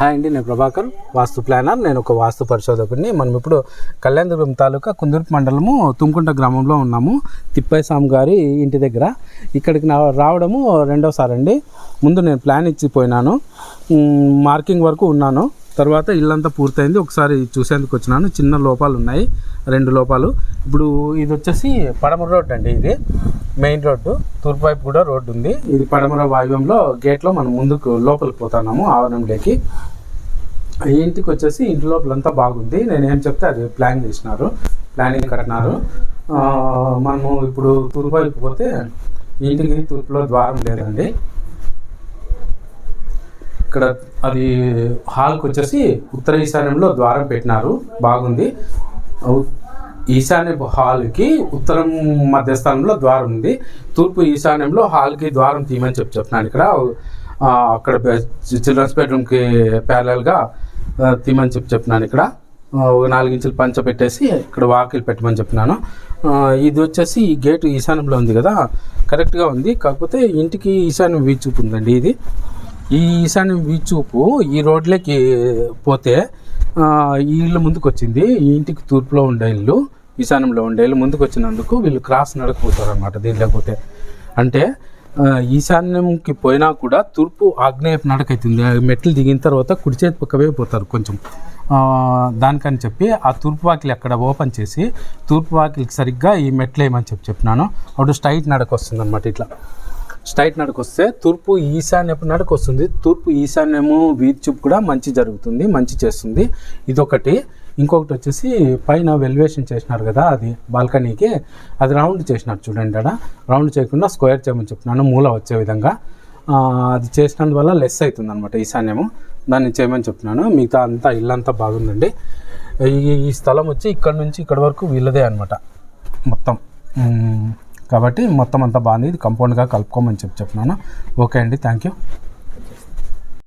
Hi అండి, నేను ప్రభాకర్, వాస్తు planar. నేను ఒక వాస్తు పరిశోధకుడిని. మనం ఇప్పుడు కళ్యాణదుర్గం తాలూకా కుందుర్పి మండలము తుమ్కుంట గ్రామంలో ఉన్నాము. తిప్పయ్య స్వామి గారి ఇంటి దగ్గర. ఇక్కడికి రావడము రెండోసారి అండి. ముందు నేను ప్లాన్ ఇచ్చిపోయినాను, మార్కింగ్ వరకు ఉన్నాను. తర్వాత ఇల్లంతా పూర్తయింది. ఒకసారి చూసేందుకు వచ్చినాను. చిన్న లోపాలు ఉన్నాయి, 2 లోపాలు. ఇప్పుడు ఇది వచ్చేసి పడమర రోడ్డు అండి. ఇది మెయిన్ రోడ్డు, తూర్పు వైపు కూడా రోడ్డు ఉంది. ఇది పడమర వాయువ్యంలో గేట్లో మనం ముందుకు లోపలికి పోతున్నాము ఆవరణంలోకి. ఈ ఇంటికి వచ్చేసి ఇంటి లోపలంతా బాగుంది. నేను ఏం చెప్తే అది ప్లానింగ్ కట్టినారు. మనము ఇప్పుడు తూర్పు వైపు పోతే ఇంటికి తూర్పులో ద్వారం లేదండి. ఇక్కడ అది హాల్కి వచ్చేసి ఉత్తర ఈశాన్యంలో ద్వారం పెట్టినారు, బాగుంది. ఈశాన్య హాల్కి ఉత్తరం మధ్యస్థానంలో ద్వారం ఉంది. తూర్పు ఈశాన్యంలో హాల్కి ద్వారం తీయమని చెప్తున్నాను. ఇక్కడ అక్కడ చిల్డ్రన్స్ బెడ్రూమ్కి ప్యారలల్గా తీయమని చెప్పినాను. ఇక్కడ ఒక 4 ఇంచులు పంచ పెట్టేసి ఇక్కడ వాకిలు పెట్టమని చెప్పినాను. ఇది వచ్చేసి ఈ గేటు ఈశాన్యంలో ఉంది కదా, కరెక్ట్గా ఉంది. కాకపోతే ఇంటికి ఈశాన్యం వీచూపు ఉందండి. ఇది ఈ ఈశాన్యం వీచూపు ఈ రోడ్లోకి పోతే ఈ ఇల్లు ముందుకు వచ్చింది. ఈ ఇంటికి తూర్పులో ఉండే ఇల్లు, ఈశాన్యంలో ఉండే ఇల్లు ముందుకు వచ్చినందుకు వీళ్ళు క్రాస్ నడకపోతారు అనమాట. దీంట్లోకి పోతే అంటే ఈశాన్యంకి పోయినా కూడా తూర్పు ఆగ్నేయపు నడకైతుంది. మెట్లు దిగిన తర్వాత కుడి చేతి పక్కవే పోతారు కొంచెం. దానికని చెప్పి ఆ తూర్పు వాకిలి అక్కడ ఓపెన్ చేసి తూర్పు వాకిలికి సరిగ్గా ఈ మెట్లు వేయమని చెప్పినాను. అప్పుడు స్ట్రైట్ నడక వస్తుంది అనమాట. ఇట్లా స్ట్రైట్ నడక వస్తే తూర్పు ఈశాన్యపు నడక వస్తుంది. తూర్పు ఈశాన్యము వీధి కూడా మంచి జరుగుతుంది, మంచి చేస్తుంది. ఇదొకటి. ఇంకొకటి వచ్చేసి పైన వెల్యువేషన్ చేసినారు కదా, అది బాల్కనీకి, అది రౌండ్ చేసినారు చూడండి. అక్కడ రౌండ్ చేయకుండా స్క్వేర్ చేయమని చెప్తున్నాను, మూల వచ్చే విధంగా. అది చేసినందువల్ల లెస్ అవుతుంది అనమాట ఈశాన్యము. దాన్ని చేయమని చెప్తున్నాను. మిగతా అంతా ఇల్లంతా బాగుందండి. ఈ స్థలం వచ్చి ఇక్కడ నుంచి ఇక్కడ వరకు వీళ్ళదే అనమాట మొత్తం. కాబట్టి మొత్తం అంతా బాగుంది. ఇది కంపౌండ్గా కలుపుకోమని చెప్తున్నాను. ఓకే అండి, థ్యాంక్ యూ.